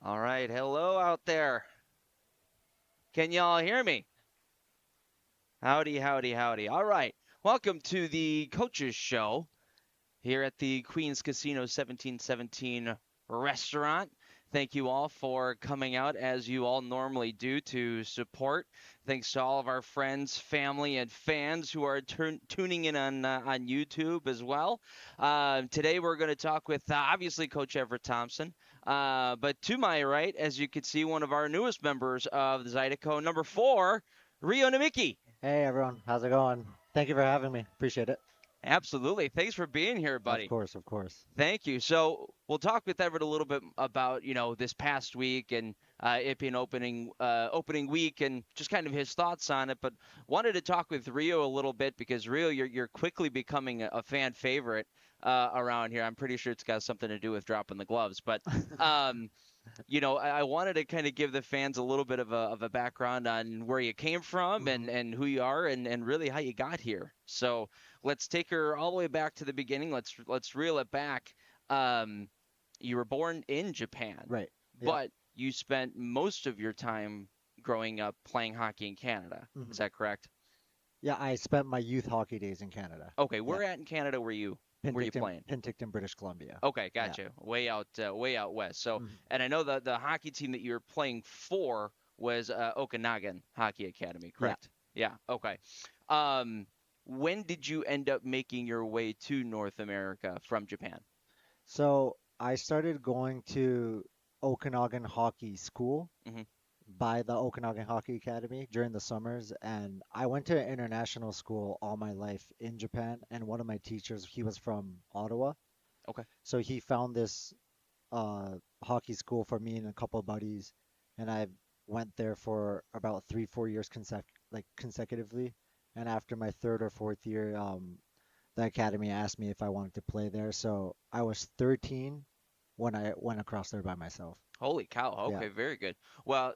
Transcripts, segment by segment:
All right. Hello out there. Can y'all hear me? Howdy, howdy, howdy. All right. Welcome to the Coaches Show here at the Queens Casino 1717 restaurant. Thank you all for coming out as you all normally do to support. Thanks to all of our friends, family, and fans who are tuning in on YouTube as well. Today we're going to talk with obviously Coach Everett Thompson. But to my right, as you can see, one of our newest members of the Zydeco, number 4, Ryo Namiki. Hey everyone, how's it going? Thank you for having me. Appreciate it. Absolutely. Thanks for being here, Of buddy. course, of course. Thank you. So we'll talk with Everett a little bit about this past week and it being opening week and just kind of his thoughts on it. But wanted to talk with Ryo a little bit because Ryo, you're quickly becoming a fan favorite around here. I'm pretty sure it's got something to do with dropping the gloves. But um, I wanted to kind of give the fans a little bit of a background on where you came from hmm and who you are and really how you got here. So let's take her all the way back to the beginning. Let's reel it back. Um, you were born in Japan, Right. Yeah. but you spent most of your time growing up playing hockey in Canada. Is hmm that correct? Yeah, I spent my youth hockey days in Canada. Okay, Yeah. where at in Canada were you Penticton, playing? Penticton, British Columbia. Okay, Yeah. gotcha. Way out west. So, hmm and I know the hockey team that you were playing for was Okanagan Hockey Academy, Yeah. correct? Yeah. Okay. Um, when did you end up making your way to North America from Japan? So I started going to Okanagan Hockey School Hmm. by the Okanagan Hockey Academy during the summers, and I went to international school all my life in Japan. And one of my teachers, he was from Ottawa, Okay. so he found this hockey school for me and a couple of buddies, and I went there for about 3, 4 years consecutively. And after my third or fourth year, the academy asked me if I wanted to play there. So I was 13 when I went across there by myself. Holy cow. Yeah. Okay, very good. Well,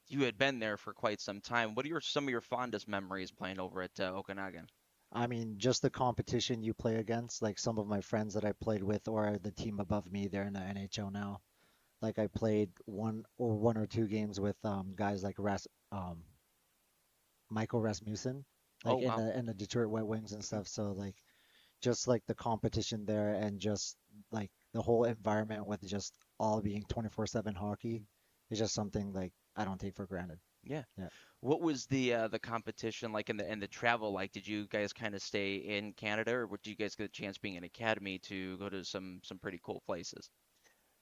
you had been there for quite some time. What are some of your fondest memories playing over at Okanagan? I mean, just the competition you play against, like some of my friends that I played with or the team above me, they're in the NHL now. Like I played one or two games with guys like Michael Rasmussen, Oh like in wow. the Detroit Red Wings and stuff. So like just like the competition there and just like the whole environment with just all being 24/7 hockey is just something like I don't take for granted. Yeah. Yeah. What was the competition like and the travel like? Did you guys kind of stay in Canada, or did you guys get a chance being an academy to go to some pretty cool places?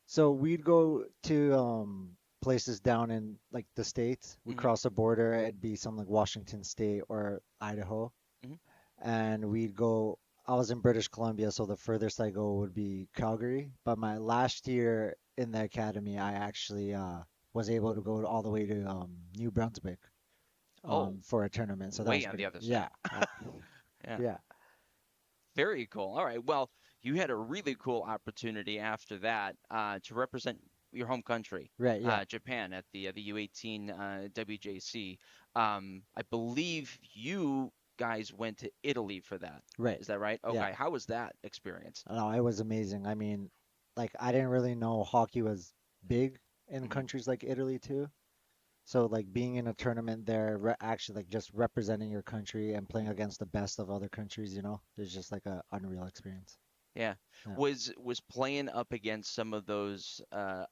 So we'd go to places down in like the States. We Hmm. cross the border, it'd be something like Washington State or Idaho. Hmm. And we'd go. I was in British Columbia, so the furthest I go would be Calgary. But my last year in the academy, I actually was able to go all the way to New Brunswick Oh, for a tournament. So that way was on the pretty. other side. Yeah, yeah, Yeah, yeah. very cool. All right. Well, you had a really cool opportunity after that to represent your home country, Right, yeah, Japan, at the U18 WJC. I believe you guys went to Italy for that. right, Is that right? yeah. Okay. How was that experience? No, it was amazing. I mean, like I didn't really know hockey was big in Hmm. countries like Italy too. So like being in a tournament there, actually like just representing your country and playing against the best of other countries, it's just like a unreal experience. Yeah. Yeah. Was playing up against some of those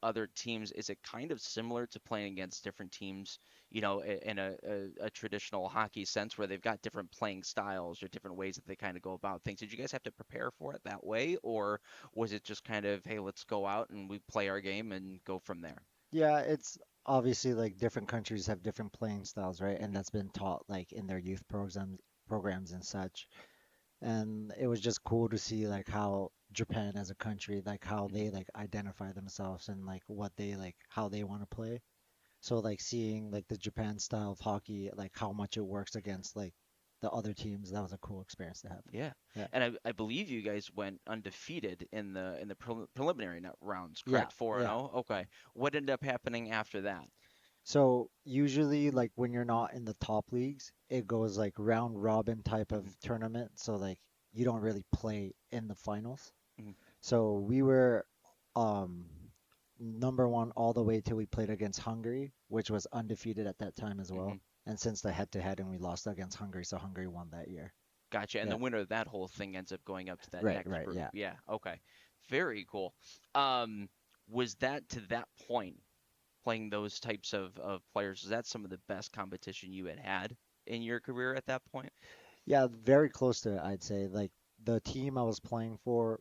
other teams, is it kind of similar to playing against different teams, in a traditional hockey sense where they've got different playing styles or different ways that they kind of go about things? Did you guys have to prepare for it that way, or was it just kind of, hey, let's go out and we play our game and go from there? Yeah, it's obviously like different countries have different playing styles, right? And Hmm. that's been taught like in their youth programs and such. And it was just cool to see like how Japan as a country, like how Hmm. they like identify themselves and like what they like how they want to play. So like seeing like the Japan style of hockey, like how much it works against like the other teams, that was a cool experience to have. Yeah, Yeah. and I believe you guys went undefeated in the preliminary rounds, Yeah, correct? 4 and yeah. 0. Okay. What ended up happening after that? So usually like when you're not in the top leagues, it goes like round robin type of Hmm. tournament. So like you don't really play in the finals. Hmm. So we were um number 1 all the way till we played against Hungary, which was undefeated at that time as Hmm. well. And since the head-to-head, and we lost against Hungary, so Hungary won that year. Gotcha. And the Yeah, winner of that whole thing ends up going up to that right, next right, group. yeah. Yeah. Okay. Very cool. Um, was that to that point, playing those types of players, is that some of the best competition you had in your career at that point? Yeah, very close to it, I'd say. Like the team I was playing for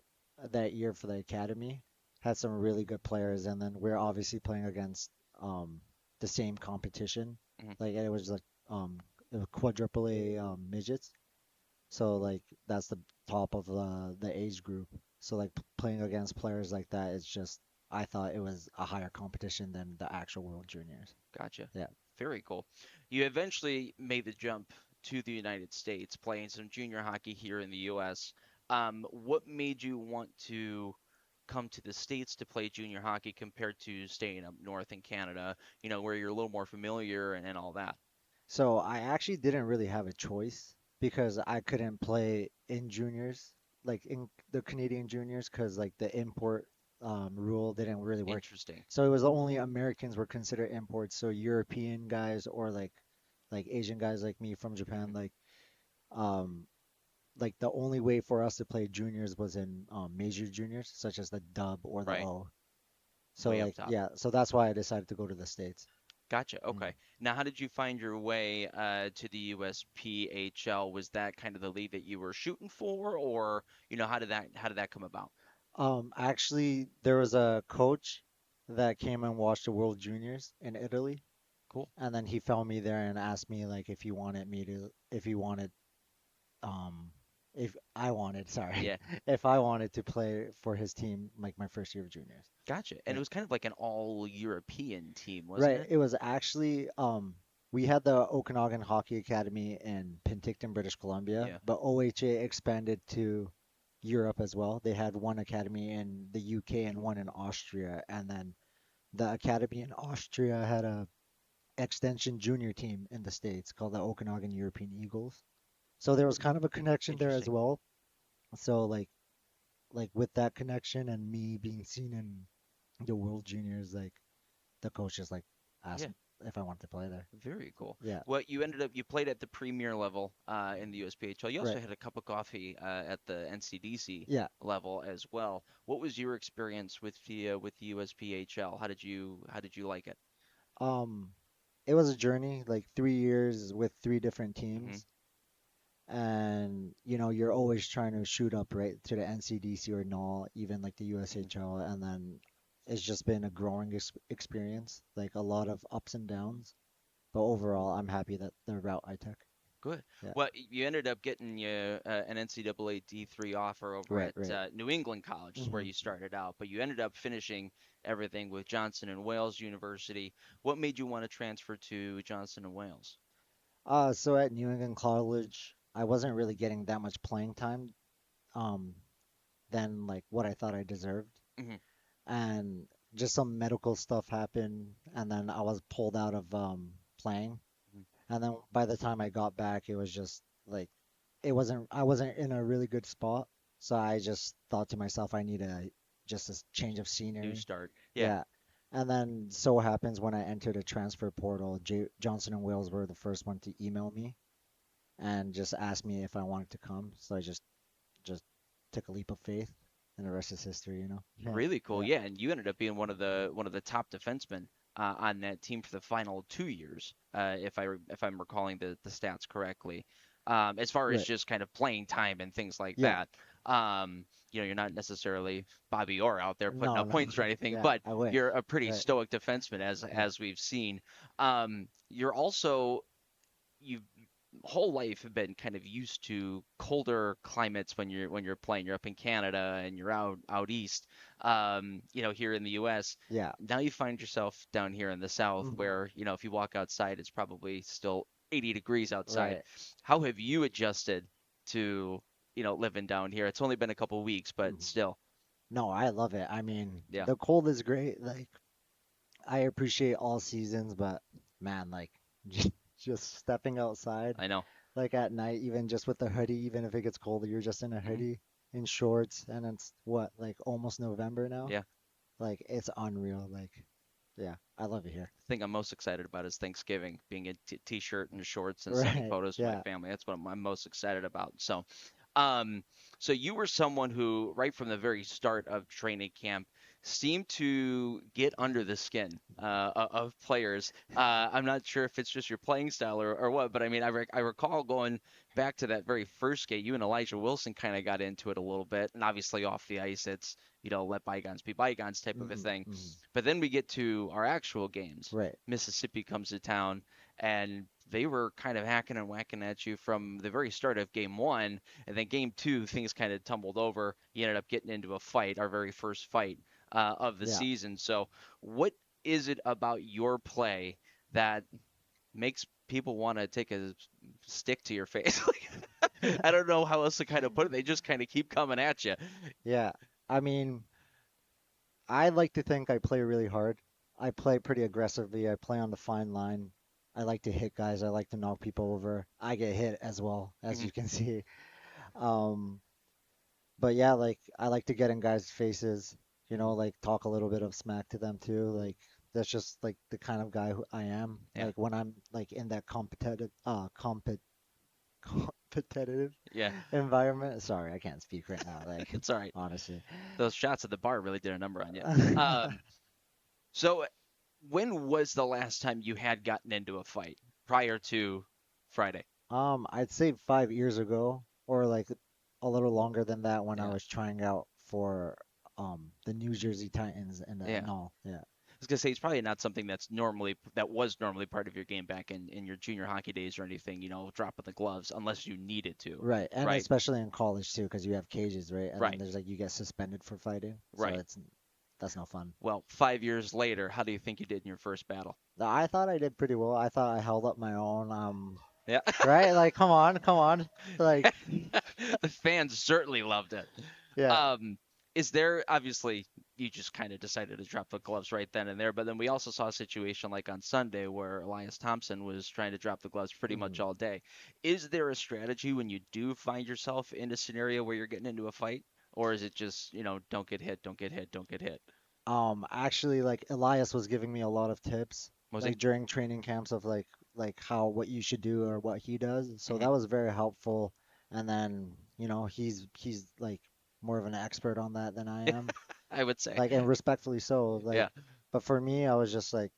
that year for the academy had some really good players, and then we're obviously playing against um the same competition. Hmm. Like it was like it was quadruple A midgets. So like that's the top of the age group. So like playing against players like that, it's just I thought it was a higher competition than the actual World Juniors. Gotcha. Yeah. Very cool. You eventually made the jump to the United States, playing some junior hockey here in the U.S. What made you want to come to the States to play junior hockey compared to staying up north in Canada, where you're a little more familiar and all that? So I actually didn't really have a choice because I couldn't play in juniors, like in the Canadian juniors, because like the import rule didn't really work. Interesting. So it was only Americans were considered imports. So European guys or like Asian guys like me from Japan, Hmm. um like the only way for us to play juniors was in major juniors, such as the dub or the Right. O. So Way up like top. yeah, so that's why I decided to go to the States. Gotcha. Mm. Okay. Now, how did you find your way to the USPHL? Was that kind of the league that you were shooting for, or how did that come about? Actually, there was a coach that came and watched the World Juniors in Italy, Cool. and then he found me there and asked me like if he wanted me to, if he wanted, um, if I wanted, sorry, Yeah. if I wanted to play for his team like my first year of juniors. Gotcha. And it Yeah. was kind of like an all European team, wasn't Right. it? It was actually we had the Okanagan Hockey Academy in Penticton, British Columbia, Yeah. but OHA expanded to Europe as well. They had one academy in the UK and one in Austria, and then the academy in Austria had a extension junior team in the States called the Okanagan European Eagles. So there was kind of a connection there as Interesting. well. So like with that connection and me being seen in the World Juniors, like the coaches like asked Yeah. if I wanted to play there. Very cool. Yeah, Well, you played at the premier level in the USPHL. You right. also had a cup of coffee at the NCDC Yeah. level as well. What was your experience with the USPHL? How did you like it? Um, it was a journey, like 3 years with 3 different Hmm. teams. And you're always trying to shoot up right to the NCDC or NOL, even like the Hmm. USHL, and then it's just been a growing experience, like a lot of ups and downs. But overall, I'm happy that the route I took. Good. Yeah, Well, you ended up getting an NCAA D3 offer over right, at right. New England College, is where hmm you started out, but you ended up finishing everything with Johnson and Wales University. What made you want to transfer to Johnson and Wales? So at New England College, I wasn't really getting that much playing time, um, than like what I thought I deserved, Hmm. and just some medical stuff happened, and then I was pulled out of playing. And then by the time I got back, it was just like I wasn't in a really good spot. So I just thought to myself, I need just a change of New scenery. start. Yeah. Yeah. And then so happens when I entered a transfer portal, Johnson and Wales were the first one to email me and just asked me if I wanted to come. So I just took a leap of faith, and the rest is history, you know? Yeah. Really cool. Yeah. Yeah, and you ended up being one of the top defensemen on that team for the final 2 years, if I'm recalling the stats correctly. As far as Right. just kind of playing time and things like Yeah. that, you're not necessarily Bobby Orr out there putting No, up no. points or anything, Yeah, but I wish. you're a pretty Right. stoic defenseman as Yeah. as we've seen. You're also you've whole life have been kind of used to colder climates when you're playing. You're up in Canada and you're out east, here in the U.S. Yeah. Now you find yourself down here in the South, hmm where if you walk outside, it's probably still 80 degrees outside. Right. How have you adjusted to living down here? It's only been a couple weeks, but hmm still, No, I love it. I mean, yeah, the cold is great. Like, I appreciate all seasons, but man, like, just stepping outside, I know. like at night, even just with the hoodie, even if it gets colder, you're just in a Hmm. hoodie, in shorts, and it's what, like almost November now? Yeah. Like it's unreal. Like yeah, I love it here. Thing I'm most excited about is Thanksgiving, being in t-shirt and shorts and sending Right. photos to my Yeah. family. That's what I'm most excited about. Um, so you were someone who, right from the very start of training camp, seemed to get under the skin of players. I'm not sure if it's just your playing style or what, but I mean, I recall going back to that very first game, you and Elijah Wilson kind of got into it a little bit, and obviously off the ice, it's let bygones be bygones type of a Hmm. thing. Hmm. But then we get to our actual games. Right. Mississippi comes to town, and they were kind of hacking and whacking at you from the very start of game one. And then game two, things kind of tumbled over. You ended up getting into a fight, our very first fight of the Yeah. season. So, what is it about your play that makes people want to take a stick to your face? I don't know how else to kind of put it. They just kind of keep coming at you. Yeah. I mean, I like to think I play really hard. I play pretty aggressively. I play on the fine line. I like to hit guys. I like to knock people over. I get hit as well, as Mhm. you can see. Um, but yeah, like I like to get in guys' faces, like talk a little bit of smack to them too. Like that's just like the kind of guy who I am. Yeah, Like when I'm like in that competitive yeah, environment. Sorry, I can't speak right now. Like it's all right. honestly. Those shots at the bar really did a number on you. Um, so when was the last time you had gotten into a fight prior to Friday? I'd say 5 years ago, or like a little longer than that when I Yeah, was trying out for the New Jersey Titans yeah. and all. Yeah. I was gonna say it's probably not something that was normally part of your game back in your junior hockey days or anything, dropping the gloves unless you needed to. Right. And Right, especially in college too, because you have cages, right? And then right, there's like you get suspended for fighting. So right. that's no fun. Well, 5 years later, how do you think you did in your first battle? I thought I did pretty well. I thought I held up my own. Yeah. Right? Like come on, come on. Like The fans certainly loved it. yeah. Um, is there obviously you just kind of decided to drop the gloves right then and there, but then we also saw a situation like on Sunday where Elias Thompson was trying to drop the gloves pretty much Mhm. all day. Is there a strategy when you do find yourself in a scenario where you're getting into a fight, or is it just, don't get hit, don't get hit, don't get hit? Actually, like Elias was giving me a lot of tips, Was he? like during training camps of like how what you should do or what he does. So Hmm. that was very helpful. And then, he's like more of an expert on that than I am. I would say. Like and respectfully so. Yeah. Like, but for me, I was just like,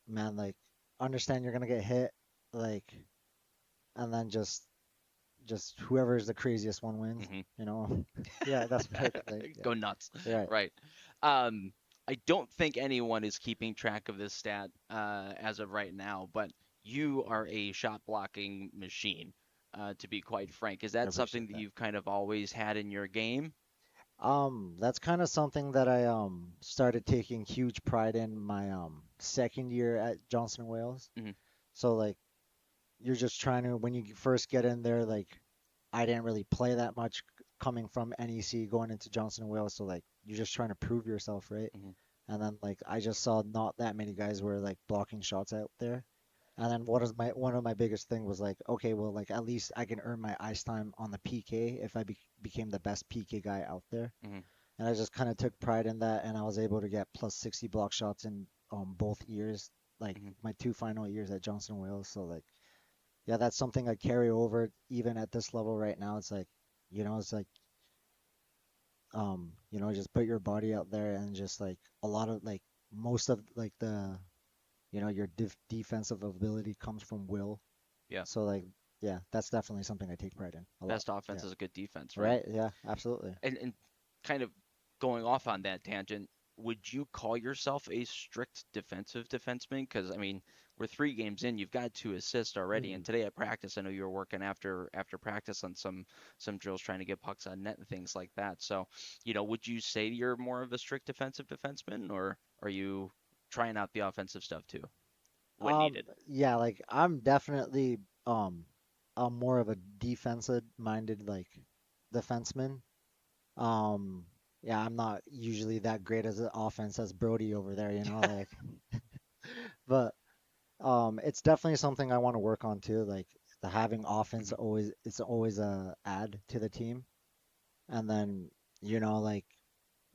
man, like understand you're gonna get hit, like, and then just whoever is the craziest one wins, Hmm. you know? Yeah, that's right. Like, Go nuts. yeah, right. Right. Um, I don't think anyone is keeping track of this stat as of right now, but you are a shot blocking machine, to be quite frank. Is I that something appreciate that that. you've kind of always had in your game? That's kind of something that I started taking huge pride in my second year at Johnson& Wales. Hmm. So like you're just trying to when you first get in there, like I didn't really play that much coming from NEC going into Johnson& Wales, so like you're just trying to prove yourself, right? Hmm. And then like I just saw not that many guys were like blocking shots out there. And then one of my biggest thing was like, okay, well like at least I can earn my ice time on the PK if I became the best PK guy out there. Hmm. And I just kind of took pride in that, and I was able to get plus 60 block shots in both years, like Hmm. my two final years at Johnson Wales. So like, yeah, that's something I carry over even at this level right now. It's like, it's like, just put your body out there and just like a lot of like most of like your defensive ability comes from will. Yeah. So like, yeah, that's definitely something I take pride in a lot. Best offense Yeah. is a good defense, right? Right. Yeah. Absolutely. And kind of going off on that tangent, would you call yourself a strict defensive defenseman? Because I mean, we're 3 games in, you've got 2 assists already, and Hmm. today at practice, I know you were working after practice on some drills trying to get pucks on net and things like that. So, would you say you're more of a strict defensive defenseman, or are you trying out the offensive stuff too when needed? Yeah, like I'm definitely I'm more of a defensive minded like defenseman. Um yeah, I'm not usually that great as an offense as Brody over there, like but it's definitely something I want to work on too, like the having offense Mhm. always it's always a add to the team. And then, like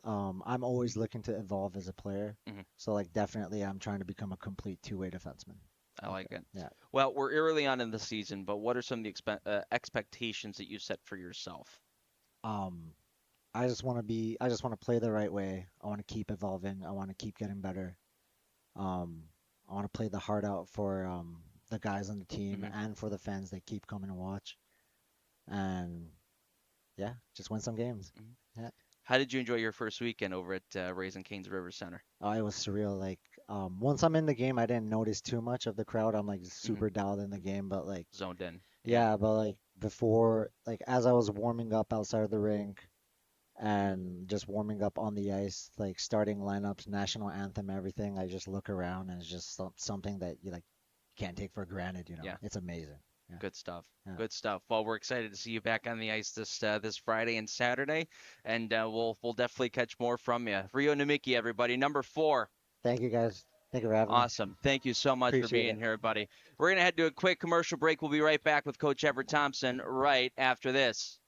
I'm always looking to evolve as a player. Mhm. So like definitely I'm trying to become a complete two-way defenseman. I like it. Yeah. Well, we're early on in the season, but what are some of the expectations that you set for yourself? Um, I just want to play the right way. I want to keep evolving. I want to keep getting better. Um, I want to play the heart out for the guys on the team Mhm. and for the fans that keep coming to watch. And yeah, just win some games. Mhm. Yeah. How did you enjoy your first weekend over at Raising Cane's River Center? Oh, it was surreal. Like, once I'm in the game, I didn't notice too much of the crowd. I'm like Mhm. super dialed in the game, but like, Zoned in. Yeah. yeah, but like before, like as I was warming up outside of the rink and just warming up on the ice, like starting lineups, national anthem, everything, I just look around and it's just something that you like can't take for granted, you know. Yeah. It's amazing. Yeah. Good stuff. Yeah. Good stuff. Well, we're excited to see you back on the ice this Friday and Saturday, and we'll definitely catch more from you. Ryo Namiki, everybody, number 4. Thank you guys. Thank you for having me. Awesome. Thank you so much for Appreciate being it. here, buddy. We're gonna head to a quick commercial break. We'll be right back with Coach Everett Thompson right after this.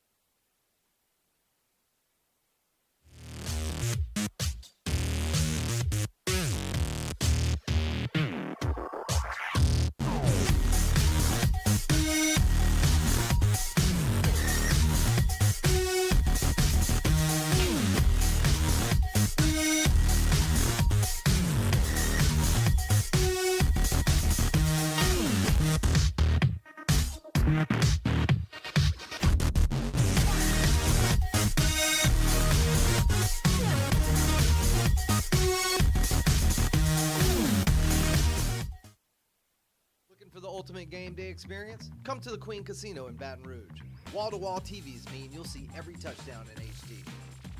Looking for the ultimate game day experience? Come to the Queen Casino in Baton Rouge. Wall-to-wall TVs mean you'll see every touchdown in HD.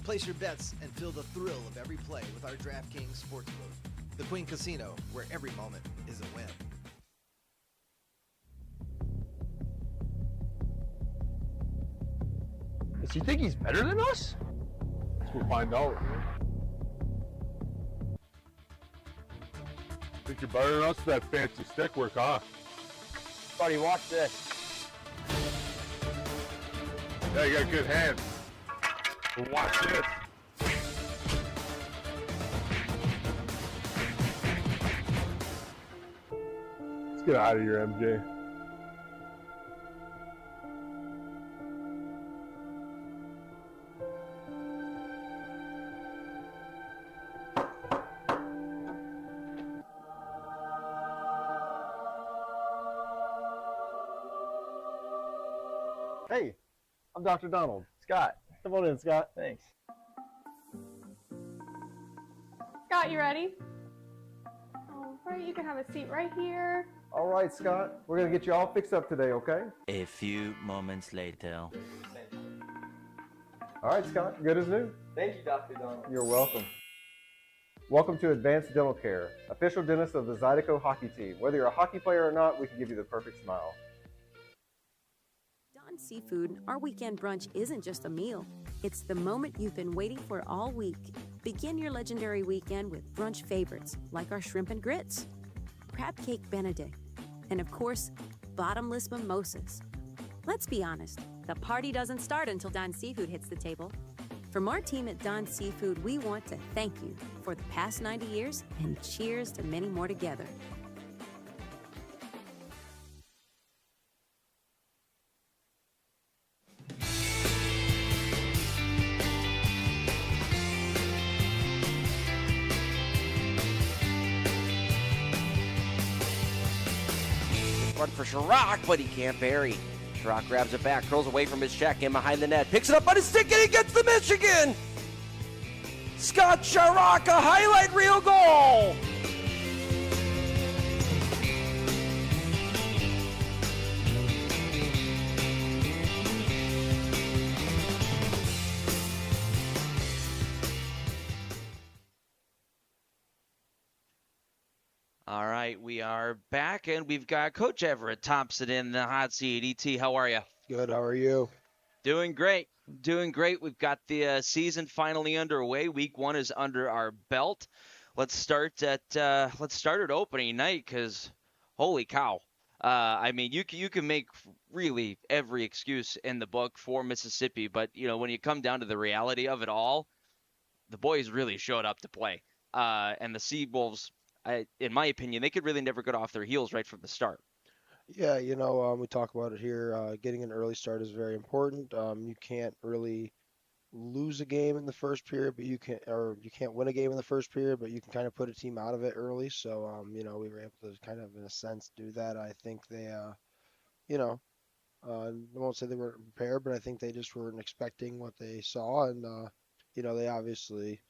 Place your bets and feel the thrill of every play with our DraftKings Sportsbook. The Queen Casino, where every moment is a win. Does he think he's better than us? We'll find out. Think you're better than us with that fancy stick work, huh? Buddy, watch this. Yeah, you got good hands. But watch this. Let's get out of here, MJ. Hey, I'm Dr. Donald. Scott. Come on in, Scott. Thanks. Scott, you ready? All right, you can have a seat right here. All right, Scott. We're going to get you all fixed up today, okay? A few moments later. All right, Scott. Good as new. Thank you, Dr. Donald. You're welcome. Welcome to Advanced Dental Care, official dentist of the Zydeco hockey team. Whether you're a hockey player or not, we can give you the perfect smile. Don Seafood, our weekend brunch isn't just a meal. It's the moment you've been waiting for all week. Begin your legendary weekend with brunch favorites like our shrimp and grits, crab cake benedict, and of course, bottomless mimosas. Let's be honest, the party doesn't start until Don Seafood hits the table. From our team at Don Seafood, we want to thank you for the past 90 years and cheers to many more together. Run for Chirac, but he can't bury. Chirac grabs it back, curls away from his check, in behind the net, picks it up on his stick, and he gets the Michigan! Scott Chirac, a highlight reel goal! All right, we are back, and we've got Coach Everett Thompson in the hot seat. ET, how are you? Good, how are you? Doing great. Doing great. We've got the season finally underway. Week 1 is under our belt. Let's start at opening night, because holy cow. I mean, you can make really every excuse in the book for Mississippi, but when you come down to the reality of it all, the boys really showed up to play. And the Seawolves, in my opinion, they could really never get off their heels right from the start. Yeah, we talk about it here. Getting an early start is very important. You can't really lose a game in the first period, but you can't win a game in the first period, but you can kind of put a team out of it early. So, we were able to kind of, in a sense, do that. I think they, I won't say they weren't prepared, but I think they just weren't expecting what they saw, and they obviously,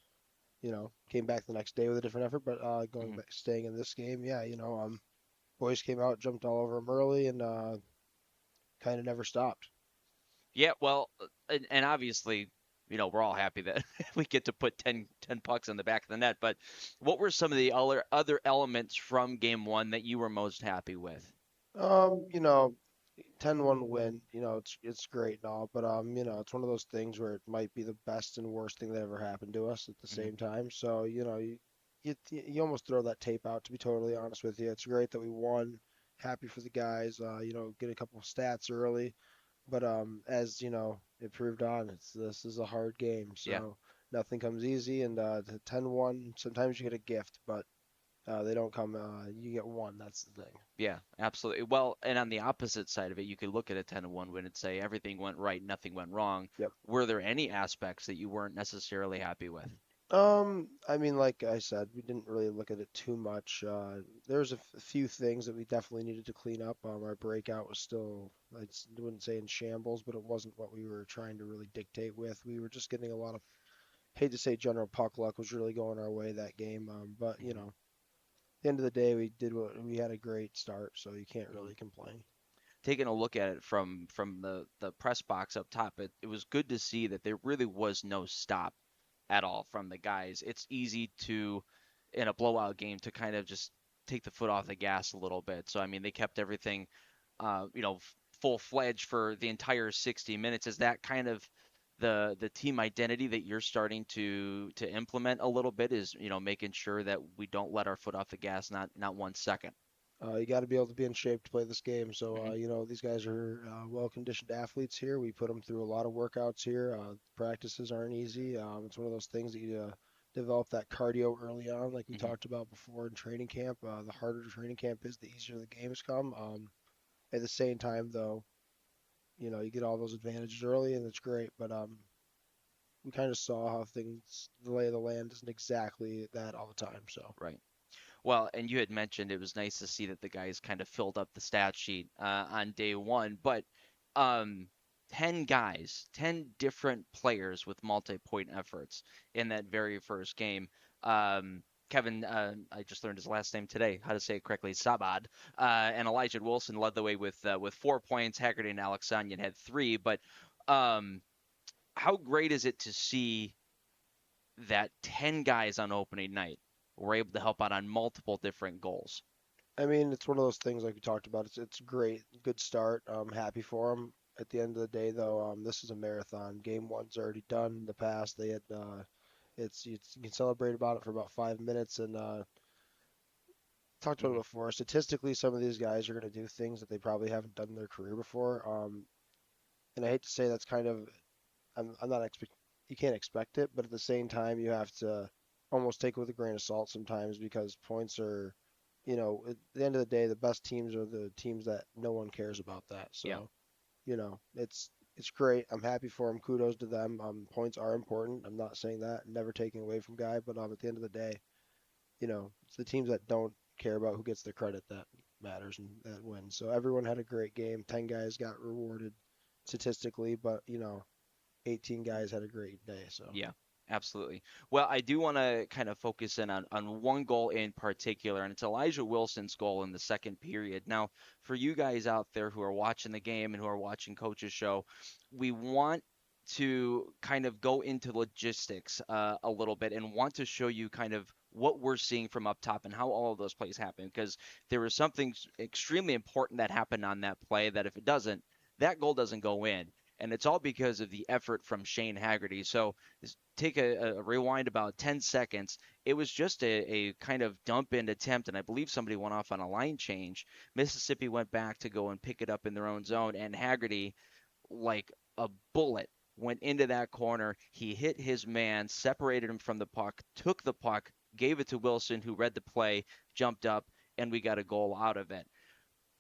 came back the next day with a different effort. But going back, staying in this game, yeah, boys came out, jumped all over them early, and kind of never stopped. Yeah, well, and obviously, we're all happy that we get to put 10 pucks in the back of the net. But what were some of the other elements from game one that you were most happy with? 10-1 win, it's great and all, but it's one of those things where it might be the best and worst thing that ever happened to us at the same time. So, you almost throw that tape out, to be totally honest with you. It's great that we won. Happy for the guys, get a couple of stats early. But as it proved on, this is a hard game, so nothing comes easy. And the 10-1, sometimes you get a gift, but they don't come. You get one. That's the thing. Yeah, absolutely. Well, and on the opposite side of it, you could look at a 10-1 win and say everything went right, nothing went wrong. Yep. Were there any aspects that you weren't necessarily happy with? I mean, like I said, we didn't really look at it too much. There's a few things that we definitely needed to clean up. Our breakout was still, I wouldn't say in shambles, but it wasn't what we were trying to really dictate with. We were just getting a lot of, hate to say general puck luck was really going our way that game. But, at the end of the day, we had a great start, so you can't really complain. Taking a look at it from the press box up top, it was good to see that there really was no stop at all from the guys. It's easy to, in a blowout game, to kind of just take the foot off the gas a little bit. So, I mean, they kept everything, full-fledged for the entire 60 minutes. Is that kind of the team identity that you're starting to implement a little bit, is, making sure that we don't let our foot off the gas, not 1 second? You got to be able to be in shape to play this game. So, these guys are well-conditioned athletes here. We put them through a lot of workouts here. Practices aren't easy. It's one of those things that you develop that cardio early on, like we talked about before in training camp. The harder training camp is, the easier the games come. At the same time, though, you get all those advantages early, and it's great. But we kind of saw how the lay of the land isn't exactly that all the time. So Right. Well, and you had mentioned it was nice to see that the guys kind of filled up the stat sheet on day one, but 10 guys, 10 different players with multi-point efforts in that very first game. Kevin, I just learned his last name today, how to say it correctly, Sabad, and Elijah Wilson led the way with 4 points. Haggerty and Alexanian had 3, but how great is it to see that 10 guys on opening night were able to help out on multiple different goals? I mean, it's one of those things like we talked about. It's great, good start. I'm happy for them. At the end of the day, though, this is a marathon. Game one's already done in the past. They had, you can celebrate about it for about 5 minutes, and talked about it before. Statistically, some of these guys are going to do things that they probably haven't done in their career before. And I hate to say that's kind of, I'm not you can't expect it, but at the same time, you have to almost take it with a grain of salt sometimes, because points are, at the end of the day, the best teams are the teams that no one cares about that. So, it's great. I'm happy for them. Kudos to them. Points are important. I'm not saying that, never taking away from guy, but at the end of the day, it's the teams that don't care about who gets the credit that matters and that wins. So everyone had a great game. 10 guys got rewarded statistically, but 18 guys had a great day. So yeah. Absolutely. Well, I do want to kind of focus in on one goal in particular, and it's Elijah Wilson's goal in the second period. Now, for you guys out there who are watching the game and who are watching Coach's Show, we want to kind of go into logistics a little bit and want to show you kind of what we're seeing from up top and how all of those plays happen, because there was something extremely important that happened on that play that if it doesn't, that goal doesn't go in. And it's all because of the effort from Shane Haggerty. So take a rewind about 10 seconds. It was just a kind of dump-in attempt, and I believe somebody went off on a line change. Mississippi went back to go and pick it up in their own zone, and Haggerty, like a bullet, went into that corner. He hit his man, separated him from the puck, took the puck, gave it to Wilson, who read the play, jumped up, and we got a goal out of it.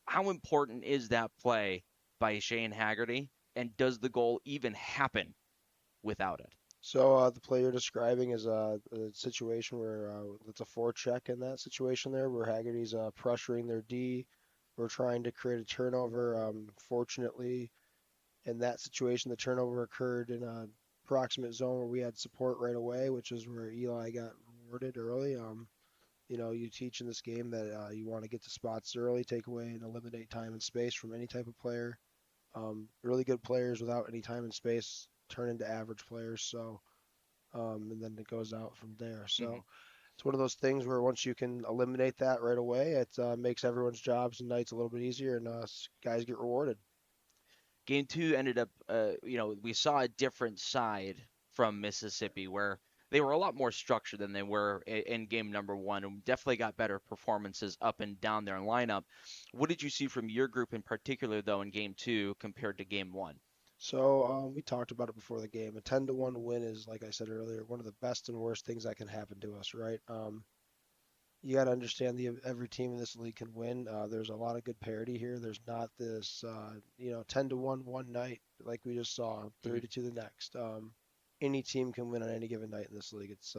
How important is that play by Shane Haggerty, and does the goal even happen without it? So the play you're describing is a situation where it's a forecheck in that situation there, where Haggerty's pressuring their D. We're trying to create a turnover. Fortunately, in that situation, the turnover occurred in a proximate zone where we had support right away, which is where Eli got rewarded early. You teach in this game that you want to get to spots early, take away and eliminate time and space from any type of player. Really good players without any time and space turn into average players. So, and then it goes out from there. So it's one of those things where once you can eliminate that right away, it makes everyone's jobs and nights a little bit easier, and guys get rewarded. Game 2 ended up, we saw a different side from Mississippi where they were a lot more structured than they were in game number 1, and definitely got better performances up and down their lineup. What did you see from your group in particular, though, in game 2 compared to game 1? So we talked about it before the game. A 10-1 win is, like I said earlier, one of the best and worst things that can happen to us, right? You got to understand every team in this league can win. There's a lot of good parity here. There's not this, 10-1 one night like we just saw, 3-2 the next. Any team can win on any given night in this league. It's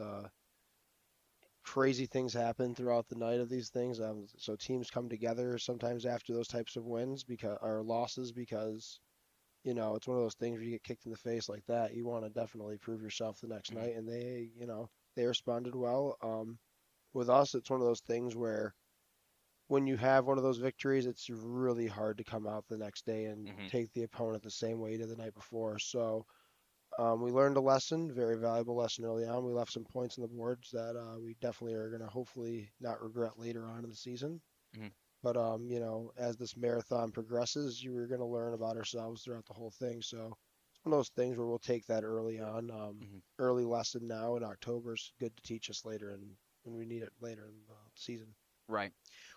crazy things happen throughout the night of these things. So teams come together sometimes after those types of wins or losses because, it's one of those things where you get kicked in the face like that. You want to definitely prove yourself the next night, and they responded well. With us, it's one of those things where when you have one of those victories, it's really hard to come out the next day and take the opponent the same way you did the night before. So we learned a lesson, very valuable lesson early on. We left some points on the boards that we definitely are going to hopefully not regret later on in the season. But, as this marathon progresses, you're going to learn about ourselves throughout the whole thing. So it's one of those things where we'll take that early on. Early lesson now in October is good to teach us later and when we need it later in the season. Right.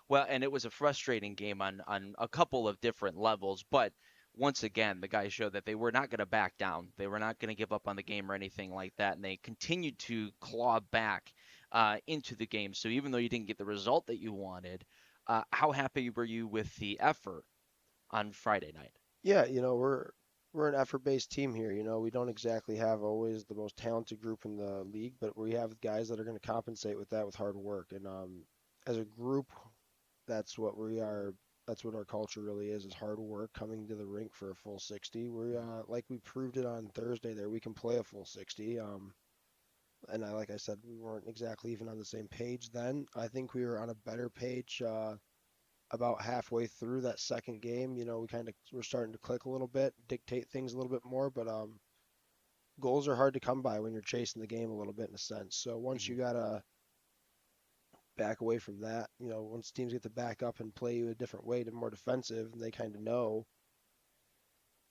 Well, and it was a frustrating game on a couple of different levels, but once again, the guys showed that they were not going to back down. They were not going to give up on the game or anything like that, and they continued to claw back into the game. So even though you didn't get the result that you wanted, how happy were you with the effort on Friday night? Yeah, we're an effort-based team here. We don't exactly have always the most talented group in the league, but we have guys that are going to compensate with that with hard work. And as a group, that's what we are. That's what our culture really is hard work, coming to the rink for a full 60. We proved it on Thursday there, we can play a full 60. And like I said, we weren't exactly even on the same page then. I think we were on a better page about halfway through that second game. We're starting to click a little bit, dictate things a little bit more, but goals are hard to come by when you're chasing the game a little bit in a sense. So once you got to back away from that, once teams get to back up and play you a different way to more defensive, and they kind of know,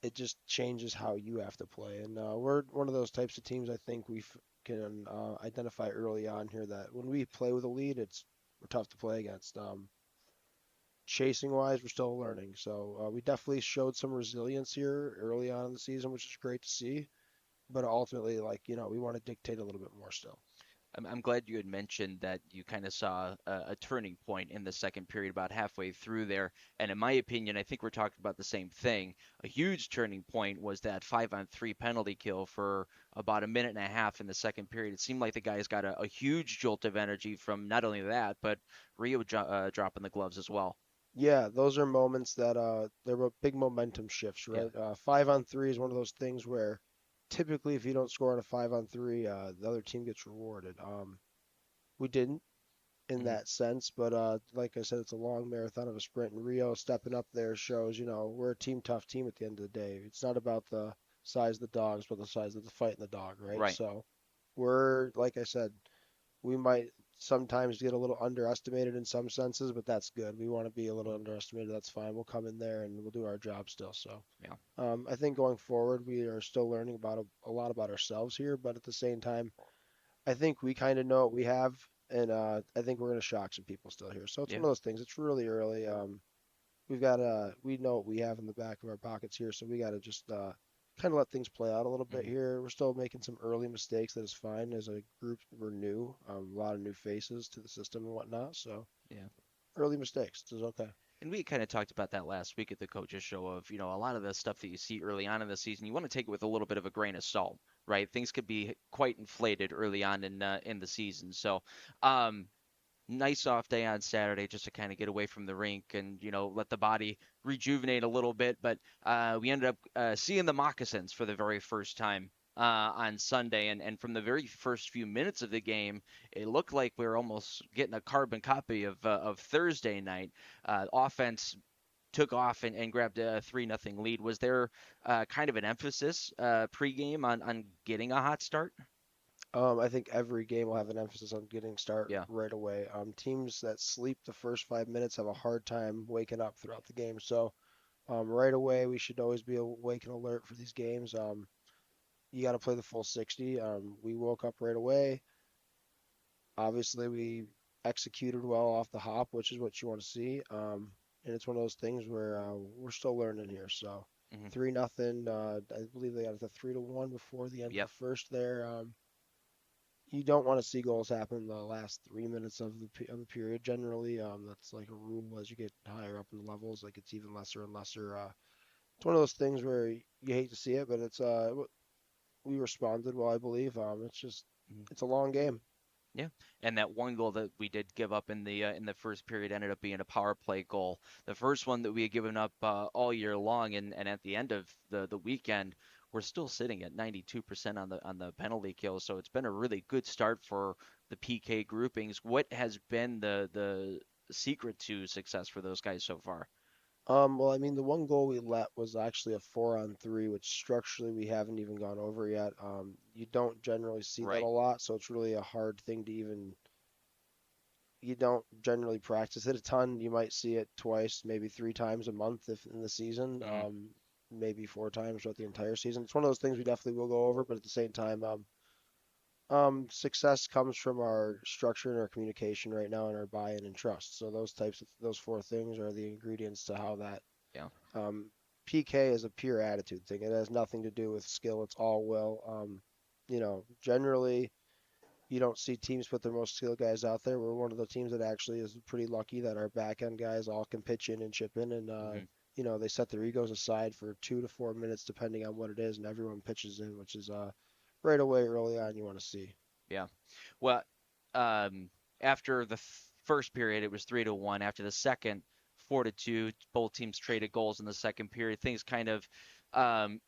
it just changes how you have to play. And we're one of those types of teams I think we can identify early on here that when we play with a lead, we're tough to play against. Chasing wise, we're still learning. So we definitely showed some resilience here early on in the season, which is great to see. But ultimately, we want to dictate a little bit more still. I'm glad you had mentioned that you kind of saw a turning point in the second period about halfway through there. And in my opinion, I think we're talking about the same thing. A huge turning point was that 5-on-3 penalty kill for about a minute and a half in the second period. It seemed like the guys got a huge jolt of energy from not only that, but Ryo dropping the gloves as well. Yeah, those are moments that they're big momentum shifts, right? Yeah. 5-on-3 is one of those things where typically if you don't score on a 5-on-3, the other team gets rewarded. We didn't in that sense, but like I said, it's a long marathon of a sprint, and Ryo stepping up there shows, we're a tough team at the end of the day. It's not about the size of the dogs, but the size of the fight in the dog, right? Right. So we're, like I said, we might sometimes get a little underestimated in some senses, but that's good. We want to be a little underestimated. That's fine. We'll come in there and we'll do our job still. So yeah, I think going forward, we are still learning about a lot about ourselves here, but at the same time, I think we kind of know what we have, and I think we're going to shock some people still here. So it's one of those things. It's really early. We know what we have in the back of our pockets here, so we got to just kind of let things play out a little bit here. We're still making some early mistakes. That is fine. As a group, we're new. A lot of new faces to the system and whatnot. So Yeah. early mistakes is okay. And we kind of talked about that last week at the Coaches Show of, a lot of the stuff that you see early on in the season, you want to take it with a little bit of a grain of salt, right? Things could be quite inflated early on in the season. So, nice off day on Saturday just to kind of get away from the rink and, let the body rejuvenate a little bit. But we ended up seeing the moccasins for the very first time on Sunday. And from the very first few minutes of the game, it looked like we were almost getting a carbon copy of Thursday night. Offense took off and grabbed a 3-0 lead. Was there kind of an emphasis pregame on getting a hot start? I think every game will have an emphasis on getting start right away. Teams that sleep the first 5 minutes have a hard time waking up throughout the game. So right away, we should always be awake and alert for these games. You got to play the full 60. We woke up right away. Obviously, we executed well off the hop, which is what you want to see. And it's one of those things where we're still learning here. So 3-0. I believe they got it to 3-1 before the end of the first there. You don't want to see goals happen in the last 3 minutes of the period. Generally, that's like a rule as you get higher up in the levels. Like it's even lesser and lesser. It's one of those things where you hate to see it, but it's we responded well, I believe. It's just it's a long game. Yeah, and that one goal that we did give up in the first period ended up being a power play goal. The first one that we had given up all year long, and at the end of the weekend, we're still sitting at 92% on the penalty kill. So it's been a really good start for the PK groupings. What has been the secret to success for those guys so far? Well, I mean, the one goal we let was actually a 4-on-3, which structurally we haven't even gone over yet. You don't generally see that a lot, so it's really a hard thing to even. You don't generally practice it a ton. You might see it twice, maybe 3 times a month if in the season, maybe 4 times throughout the entire season. It's one of those things we definitely will go over, but at the same time, success comes from our structure and our communication right now and our buy-in and trust. So those 4 things are the ingredients to how that. Yeah. PK is a pure attitude thing. It has nothing to do with skill. It's all will. Generally, you don't see teams put their most skilled guys out there. We're one of the teams that actually is pretty lucky that our back-end guys all can pitch in and chip in, and they set their egos aside for 2 to 4 minutes depending on what it is, and everyone pitches in, which is right away early on you want to see. Yeah. Well, after the first period, it was 3-1. After the second, 4-2. Both teams traded goals in the second period. Things kind of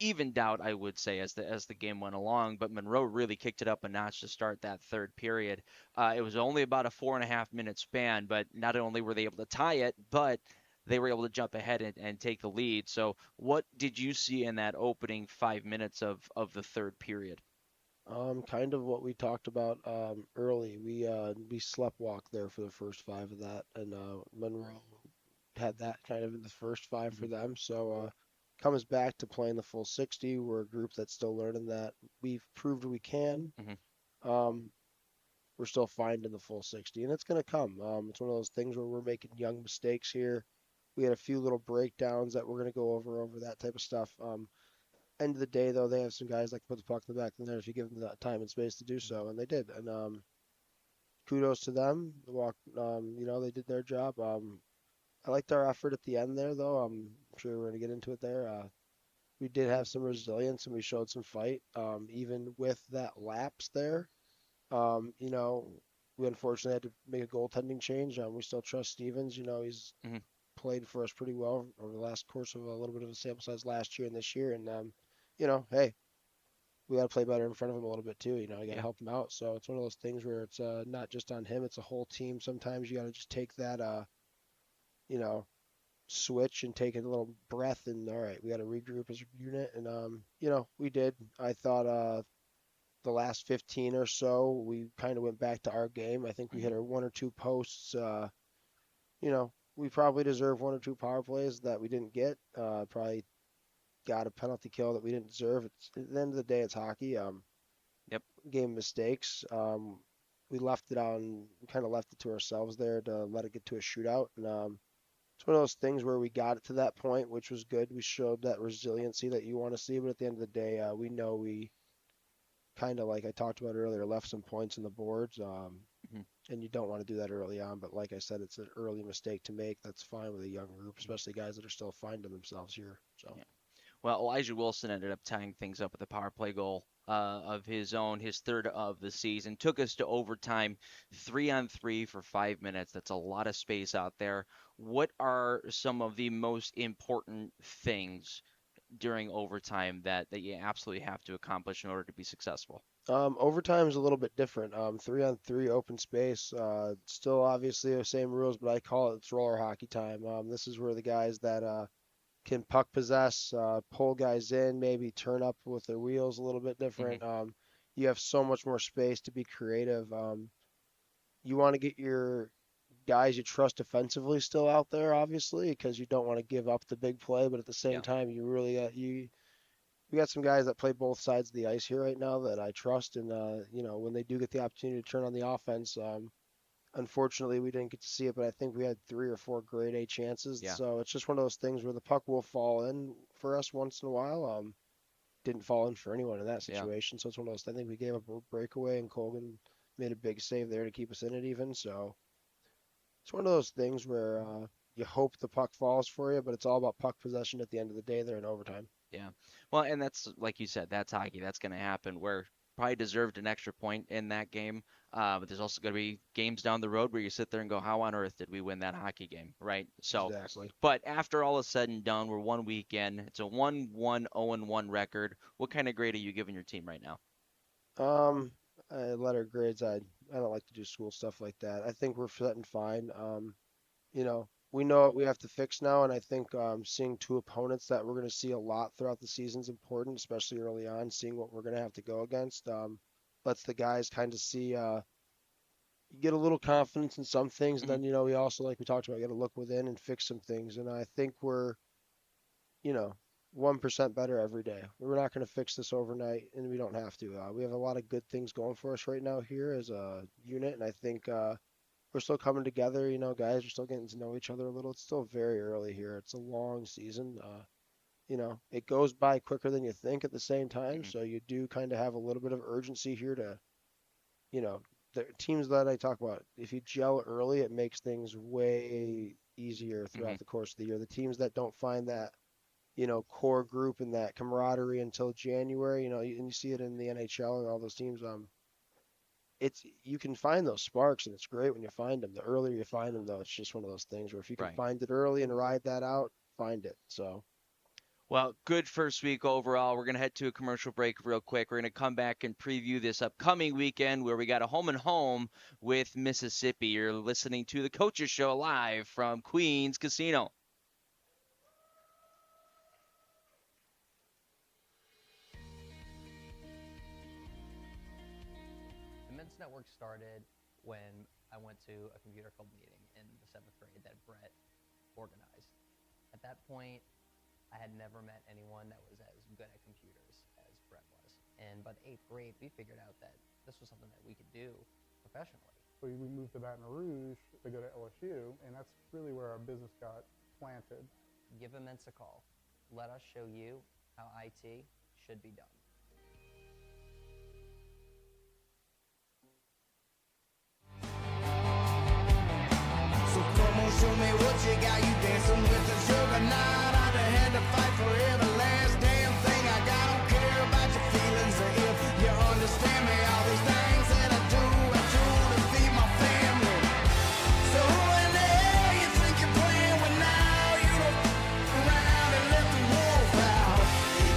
evened out, I would say, as the game went along. But Monroe really kicked it up a notch to start that third period. It was only about a 4.5-minute span, but not only were they able to tie it, but they were able to jump ahead and take the lead. So what did you see in that opening 5 minutes of the third period? Kind of what we talked about early. We sleptwalked there for the first 5 of that, and Monroe had that kind of in the first 5 for them. So comes back to playing the full 60. We're a group that's still learning that. We've proved we can. We're still finding the full 60, and it's going to come. It's one of those things where we're making young mistakes here. We had a few little breakdowns that we're going to go over that type of stuff. End of the day, though, they have some guys that can put the puck in the back of the net if you give them that time and space to do so, and they did. And kudos to them. They did their job. I liked our effort at the end there, though. I'm sure we're going to get into it there. We did have some resilience, and we showed some fight, even with that lapse there. We unfortunately had to make a goaltending change. We still trust Stevens. He's played for us pretty well over the last course of a little bit of a sample size last year and this year. And, hey, we got to play better in front of him a little bit too. You got to help him out. So it's one of those things where it's not just on him. It's a whole team. Sometimes you got to just take that, switch and take a little breath and, all right, we got to regroup as a unit. And, we did. I thought the last 15 or so, we kind of went back to our game. I think we hit our 1 or 2 posts. We probably deserve 1 or 2 power plays that we didn't get. Probably got a penalty kill that we didn't deserve. At the end of the day, it's hockey. Game mistakes. We left it on. We kind of left it to ourselves there to let it get to a shootout. And it's one of those things where we got it to that point, which was good. We showed that resiliency that you want to see, but at the end of the day, we know we kind of, like I talked about earlier, left some points on the boards, and you don't want to do that early on. But like I said, it's an early mistake to make. That's fine with a young group, especially guys that are still finding themselves here. So. Yeah. Well, Elijah Wilson ended up tying things up with a power play goal of his own, his third of the season. Took us to overtime, 3-on-3 for 5 minutes. That's a lot of space out there. What are some of the most important things during overtime that you absolutely have to accomplish in order to be successful? Overtime is a little bit different. 3-on-3 open space, still obviously the same rules, but I call it's roller hockey time. This is where the guys that can puck possess, pull guys in, maybe turn up with their wheels a little bit different. You have so much more space to be creative. You want to get your guys you trust defensively still out there, obviously, because you don't want to give up the big play, but at the same time, you really we got some guys that play both sides of the ice here right now that I trust, and when they do get the opportunity to turn on the offense, unfortunately we didn't get to see it, but I think we had 3 or 4 grade A chances. So it's just one of those things where the puck will fall in for us once in a while. Didn't fall in for anyone in that situation, so it's one of those. I think we gave up a breakaway, and Colgan made a big save there to keep us in it even. So it's one of those things where you hope the puck falls for you, but it's all about puck possession at the end of the day. They're in overtime. Yeah. Well, and that's, like you said, that's hockey. That's going to happen. We're probably deserved an extra point in that game. But there's also going to be games down the road where you sit there and go, how on earth did we win that hockey game, right? So, exactly. But after all is said and done, we're 1 week in. It's a 1-1, 0-1 record. What kind of grade are you giving your team right now? Letter grades, I don't like to do school stuff like that. I think we're setting fine. We know what we have to fix now, and I think seeing 2 opponents that we're going to see a lot throughout the season is important, especially early on. Seeing what we're going to have to go against lets the guys kind of see, you get a little confidence in some things, and then, we also, like we talked about, got to look within and fix some things. And I think we're, 1% better every day. We're not going to fix this overnight, and we don't have to. We have a lot of good things going for us right now here as a unit, and I think we're still coming together. Guys are still getting to know each other a little. It's still very early here. It's a long season. It goes by quicker than you think at the same time, so you do kind of have a little bit of urgency here to, the teams that I talk about, if you gel early, it makes things way easier throughout the course of the year. The teams that don't find that, core group and that camaraderie until January, and you see it in the NHL and all those teams, you can find those sparks, and it's great when you find them. The earlier you find them, though, it's just one of those things where if you can find it early and ride that out, find it. So. Well, good first week overall. We're going to head to a commercial break real quick. We're going to come back and preview this upcoming weekend where we got a home and home with Mississippi. You're listening to the Coaches Show live from Queens Casino. The Men's Network started when I went to a computer club meeting in the 7th grade that Brett organized. At that point, I had never met anyone that was as good at computers as Brett was. And by the 8th grade, we figured out that this was something that we could do professionally. We moved to Baton Rouge to go to LSU, and that's really where our business got planted. Give Immense a call. Let us show you how IT should be done. So come on, show me what you got. You dancing with the juggernaut. I done had to fight for every last damn thing I got. I don't care about your feelings or if you understand me. All these things that I do to feed my family. So who in the hell you think you're playing with now? You don't around and let the wolf out.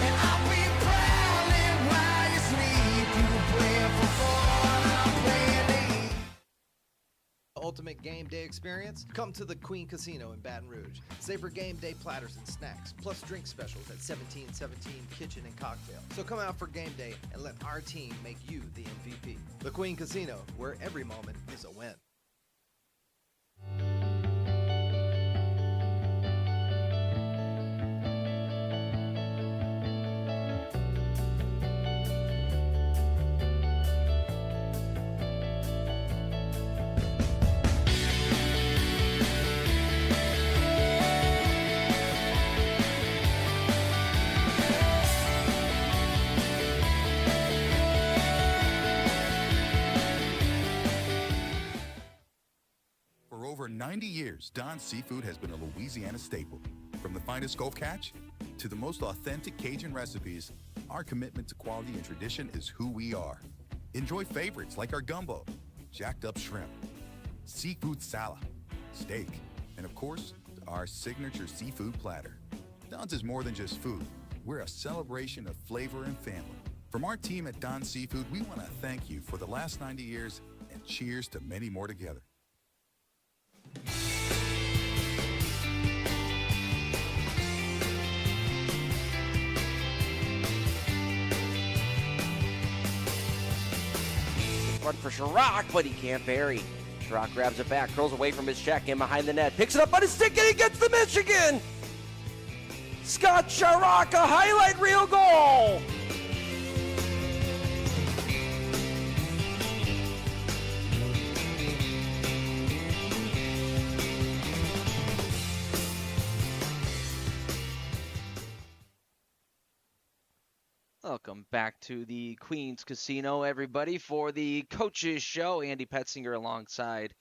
And I'll be prowling while you sleep. You playing for fun, I'm playing to eat. Ultimate game day experience? Come to the Queen Casino in Baton Rouge. Savor game day platters and snacks, plus drink specials at 1717 Kitchen and Cocktail. So come out for game day and let our team make you the MVP. The Queen Casino, where every moment is a win. 90 years, Don's Seafood has been a Louisiana staple. From the finest Gulf catch to the most authentic Cajun recipes, our commitment to quality and tradition is who we are. Enjoy favorites like our gumbo, jacked up shrimp, seafood salad, steak, and of course, our signature seafood platter. Don's is more than just food. We're a celebration of flavor and family. From our team at Don's Seafood, we want to thank you for the last 90 years and cheers to many more together. Run for Chirac, but he can't bury. Chirac grabs it back, curls away from his check, in behind the net, picks it up on his stick, and he gets the Michigan! Scott Chirac, a highlight reel goal! Welcome back to the Queens Casino, everybody, for the Coaches Show. Andy Poetzinger alongside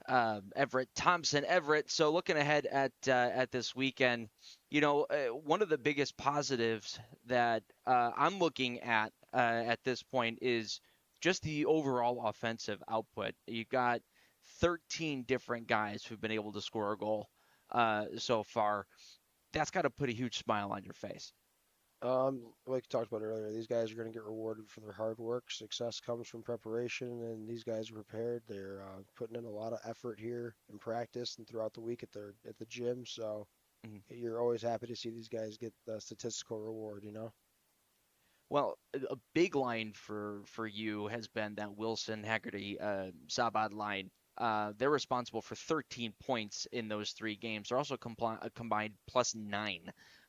Everett Thompson. Everett, so looking ahead at this weekend, you know, one of the biggest positives that I'm looking at this point is just the overall offensive output. You've got 13 different guys who've been able to score a goal so far. That's got to put a huge smile on your face. Like you talked about earlier, these guys are going to get rewarded for their hard work. Success comes from preparation, and these guys are prepared. They're putting in a lot of effort here in practice and throughout the week at the gym. So you're always happy to see these guys get the statistical reward, you know? Well, a big line for you has been that Wilson, Haggerty, Sabad line. They're responsible for 13 points in those 3 games. They're also combined +9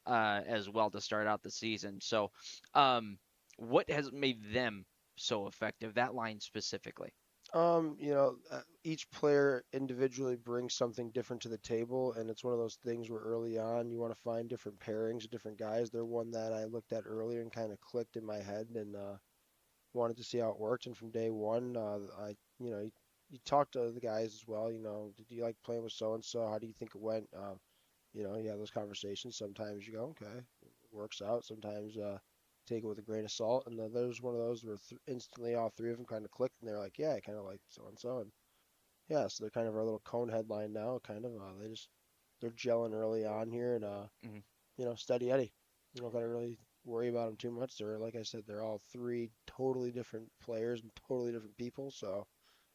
as well to start out the season. So what has made them so effective, that line specifically? Each player individually brings something different to the table, and it's one of those things where early on you want to find different pairings of different guys. They're one that I looked at earlier and kind of clicked in my head and wanted to see how it worked. And from day one, you talk to the guys as well. You know, did you like playing with so and so? How do you think it went? You have those conversations. Sometimes you go, okay, it works out. Sometimes take it with a grain of salt. And there's one of those where instantly all 3 of them kind of clicked, and they're like, yeah, I kind of like so and so. And yeah, so they're kind of our little cone headline now. Kind of, they're gelling early on here, and steady Eddie. You don't got to really worry about them too much. They're, like I said, they're all 3 totally different players and totally different people. So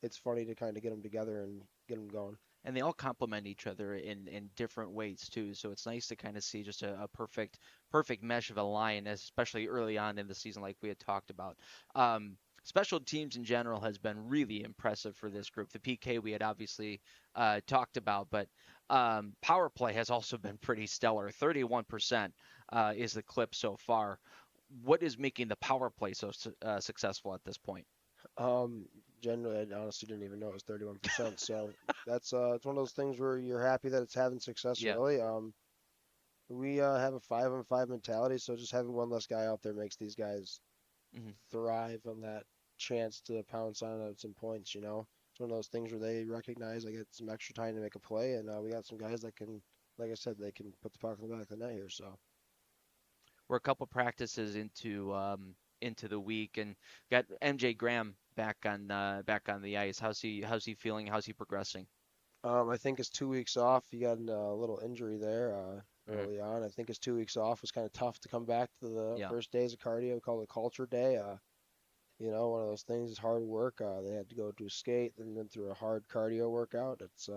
it's funny to kind of get them together and get them going. And they all complement each other in different ways too. So it's nice to kind of see just a perfect mesh of a line, especially early on in the season, like we had talked about. Special teams in general has been really impressive for this group. The PK we had obviously talked about, but power play has also been pretty stellar. 31% is the clip so far. What is making the power play so successful at this point? Generally, I honestly didn't even know it was 31%. So that's it's one of those things where you're happy that it's having success early. We have a 5-on-5 mentality, so just having one less guy out there makes these guys thrive on that chance to pounce on some points. You know, it's one of those things where they recognize they get some extra time to make a play, and we got some guys that can, like I said, they can put the puck in the back of the net here. So we're a couple practices into the week, and got MJ Graham back on the ice. How's he feeling? How's he progressing? I think his 2 weeks off, he got a little injury there early on. I think his 2 weeks off was kind of tough to come back to the first days of cardio. We call it a culture day. One of those things is hard work. They had to go to a skate and then through a hard cardio workout. It's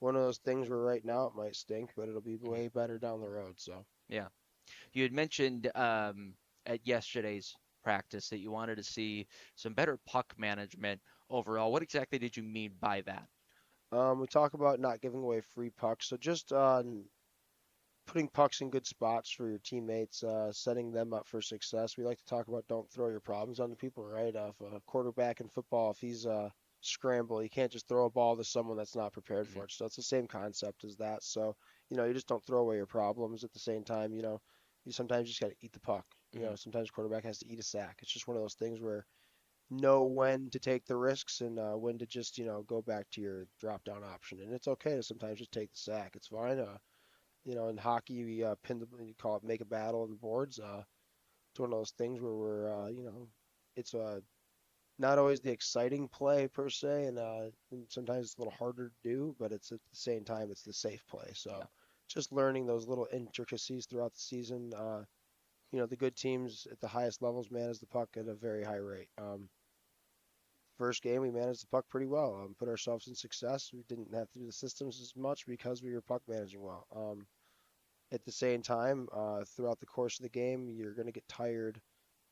one of those things where right now it might stink, but it'll be way better down the road. So yeah, you had mentioned at yesterday's practice that you wanted to see some better puck management overall. What exactly did you mean by that? We talk about not giving away free pucks, so just putting pucks in good spots for your teammates, setting them up for success. We like to talk about don't throw your problems on the people, right? If a quarterback in football, if he's scramble, you can't just throw a ball to someone that's not prepared for it. So it's the same concept as that. So, you just don't throw away your problems. At the same time, you sometimes just got to eat the puck. Sometimes quarterback has to eat a sack. It's just one of those things where know when to take the risks and when to just, go back to your drop down option. And it's okay to sometimes just take the sack. It's fine. In hockey, we you call it make a battle on the boards. It's one of those things where it's not always the exciting play per se, and sometimes it's a little harder to do, but it's at the same time, it's the safe play. So just learning those little intricacies throughout the season. The good teams at the highest levels manage the puck at a very high rate. First game, we managed the puck pretty well, put ourselves in success. We didn't have to do the systems as much because we were puck managing well. At the same time, throughout the course of the game, you're going to get tired,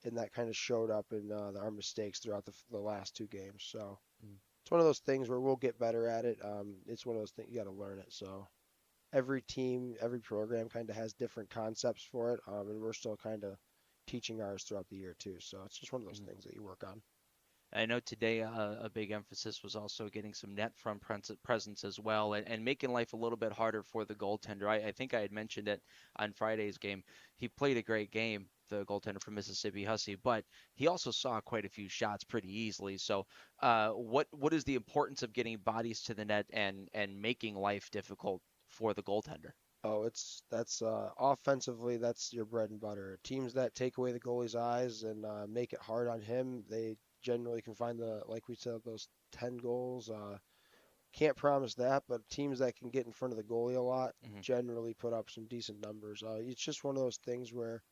and that kind of showed up in our mistakes throughout the last two games. So it's one of those things where we'll get better at it. It's one of those things you got to learn it. So every team, every program kind of has different concepts for it, and we're still kind of teaching ours throughout the year too. So it's just one of those things that you work on. I know today a big emphasis was also getting some net front presence as well, and making life a little bit harder for the goaltender. I think I had mentioned it on Friday's game. He played a great game, the goaltender from Mississippi Hussey, but he also saw quite a few shots pretty easily. So what is the importance of getting bodies to the net and making life difficult for the goaltender? Oh, that's offensively, that's your bread and butter. Teams that take away the goalie's eyes and make it hard on him, they generally can find like we said, those 10 goals. Can't promise that, but teams that can get in front of the goalie a lot generally put up some decent numbers. It's just one of those things where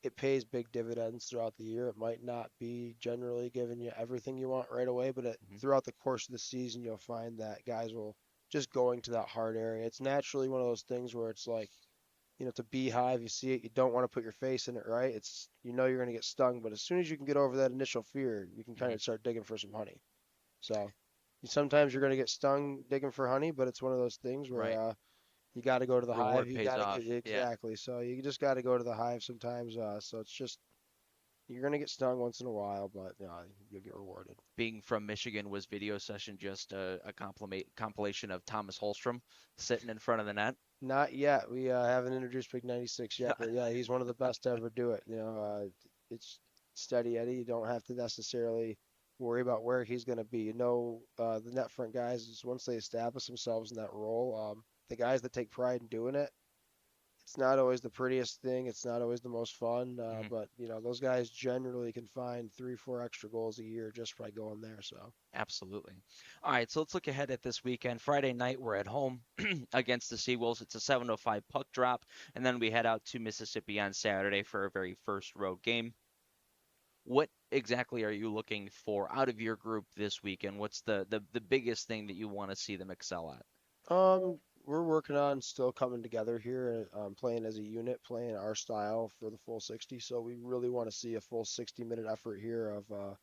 it pays big dividends throughout the year. It might not be generally giving you everything you want right away, but throughout the course of the season, you'll find that guys will just going to that hard area. It's naturally one of those things where it's like, it's a beehive. You see it, you don't want to put your face in it, right? It's, you're going to get stung, but as soon as you can get over that initial fear, you can kind of start digging for some honey. So sometimes you're going to get stung digging for honey, but it's one of those things where you got to go to the Reward hive. pays off. Exactly. Yeah. So you just got to go to the hive sometimes. So it's just, you're going to get stung once in a while, but you'll get rewarded. Being from Michigan, was video session just a compilation of Thomas Holstrom sitting in front of the net? Not yet. We haven't introduced Big 96 yet, but yeah, he's one of the best to ever do it. It's steady Eddie. You don't have to necessarily worry about where he's going to be. The net front guys, once they establish themselves in that role, the guys that take pride in doing it, it's not always the prettiest thing. It's not always the most fun, but those guys generally can find 3-4 extra goals a year just by going there. So absolutely. All right, so let's look ahead at this weekend. Friday night, we're at home against the Seawolves. It's a 7:05 puck drop, and then we head out to Mississippi on Saturday for our very first road game. What exactly are you looking for out of your group this weekend? What's the biggest thing that you want to see them excel at? We're working on still coming together here, playing as a unit, playing our style for the full 60. So we really want to see a full 60-minute effort here of,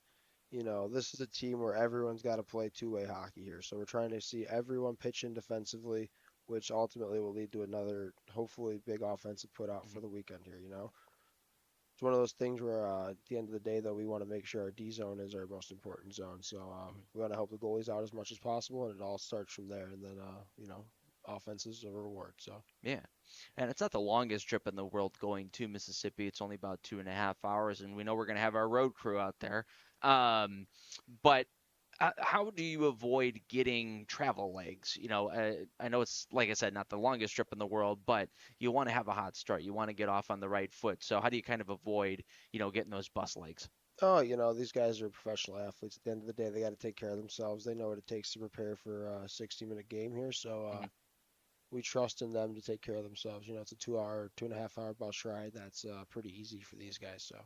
this is a team where everyone's got to play two-way hockey here. So we're trying to see everyone pitch in defensively, which ultimately will lead to another, hopefully, big offensive put out for the weekend here, It's one of those things where at the end of the day, though, we want to make sure our D zone is our most important zone. So we want to help the goalies out as much as possible, and it all starts from there. And then, offense is a reward. So yeah, and it's not the longest trip in the world going to Mississippi. It's only about 2.5 hours, and we know we're going to have our road crew out there. But how do you avoid getting travel legs? I know it's, like I said, not the longest trip in the world, but you want to have a hot start. You want to get off on the right foot. So how do you kind of avoid, getting those bus legs? Oh, these guys are professional athletes. At the end of the day, they got to take care of themselves. They know what it takes to prepare for a 60-minute game here. So we trust in them to take care of themselves. It's a 2.5 hour bus ride. That's pretty easy for these guys. So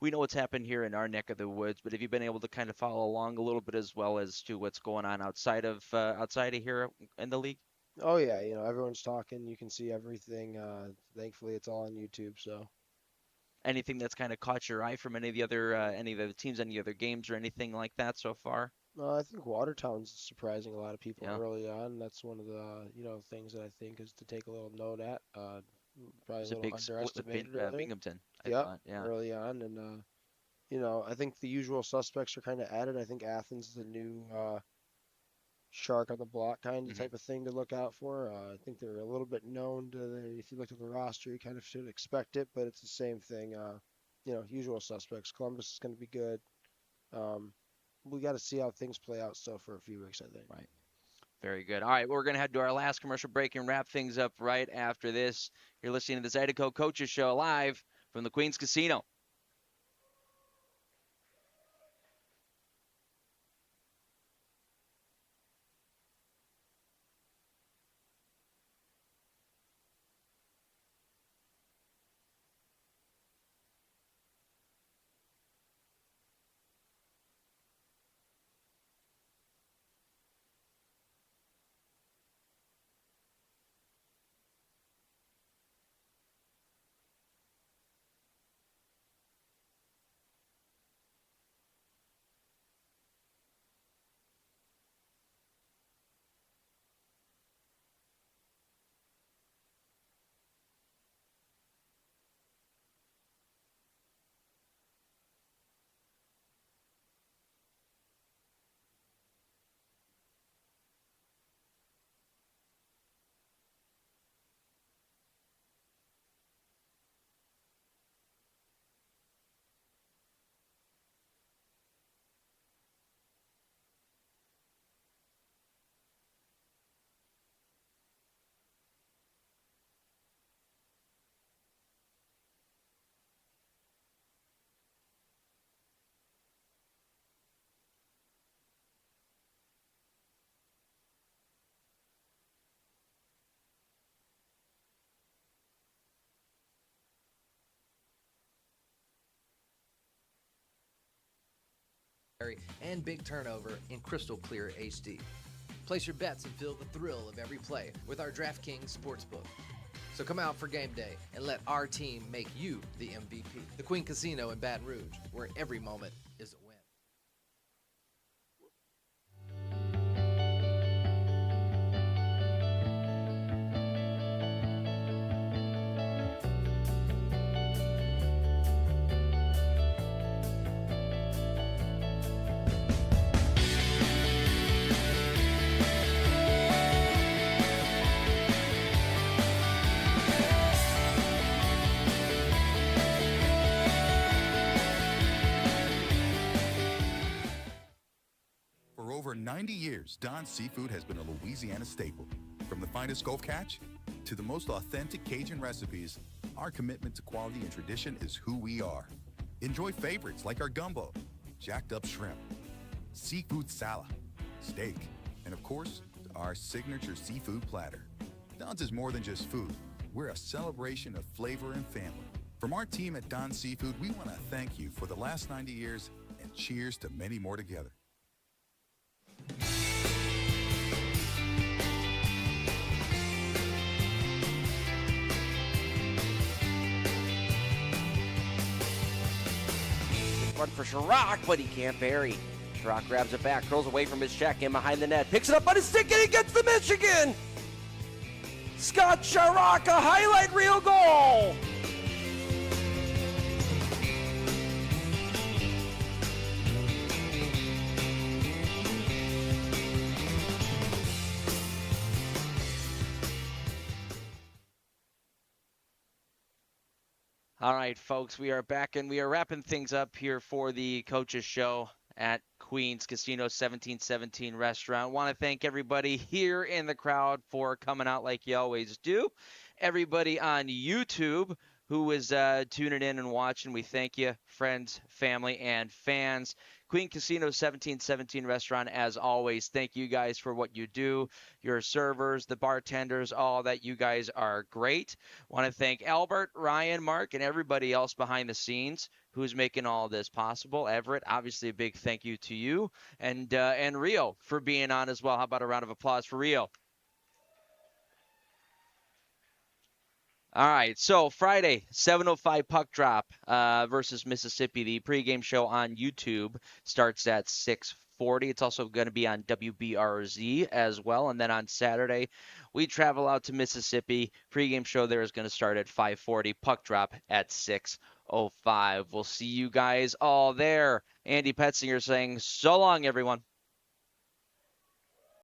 we know what's happened here in our neck of the woods, but have you been able to kind of follow along a little bit as well as to what's going on outside of here in the league? Oh yeah, everyone's talking. You can see everything. Thankfully, it's all on YouTube. So anything that's kind of caught your eye from any of the other teams, any other games, or anything like that so far? I think Watertown's surprising a lot of people early on. That's one of the things that I think is to take a little note at. Probably a little underestimated. Binghamton. Yeah, early on, and I think the usual suspects are kind of added. I think Athens is the new shark on the block kind of type of thing to look out for. I think they're a little bit known to. If you look at the roster, you kind of should expect it, but it's the same thing. Usual suspects. Columbus is going to be good. We got to see how things play out still for a few weeks, I think. Right. Very good. All right, we're going to head to our last commercial break and wrap things up right after this. You're listening to the Zydeco Coaches Show live from the Queens Casino. and big turnover in crystal clear HD. Place your bets and feel the thrill of every play with our DraftKings Sportsbook. So come out for game day and let our team make you the MVP. The Queen Casino in Baton Rouge, where every moment is a win. For over 90 years, Don's Seafood has been a Louisiana staple. From the finest Gulf catch to the most authentic Cajun recipes, our commitment to quality and tradition is who we are. Enjoy favorites like our gumbo, jacked up shrimp, seafood salad, steak, and of course, our signature seafood platter. Don's is more than just food. We're a celebration of flavor and family. From our team at Don's Seafood, we want to thank you for the last 90 years and cheers to many more together. Run for Chirac, but he can't bury. Chirac grabs it back, curls away from his check, in behind the net, picks it up on his stick, and he gets the Michigan! Scott Chirac, a highlight reel goal! All right, folks, we are back and we are wrapping things up here for the Coaches Show at Queens Casino 1717 Restaurant. Want to thank everybody here in the crowd for coming out like you always do. Everybody on YouTube who is tuning in and watching, we thank you, friends, family, and fans. Queen Casino 1717 Restaurant, as always, thank you guys for what you do. Your servers, the bartenders, all that, you guys are great. Want to thank Albert, Ryan, Mark, and everybody else behind the scenes who's making all this possible. Everett, obviously a big thank you to you. And Ryo for being on as well. How about a round of applause for Ryo? All right, so Friday, 7:05 puck drop versus Mississippi. The pregame show on YouTube starts at 6:40. It's also going to be on WBRZ as well. And then on Saturday, we travel out to Mississippi. Pregame show there is going to start at 5:40. Puck drop at 6:05. We'll see you guys all there. Andy Poetzinger saying so long, everyone.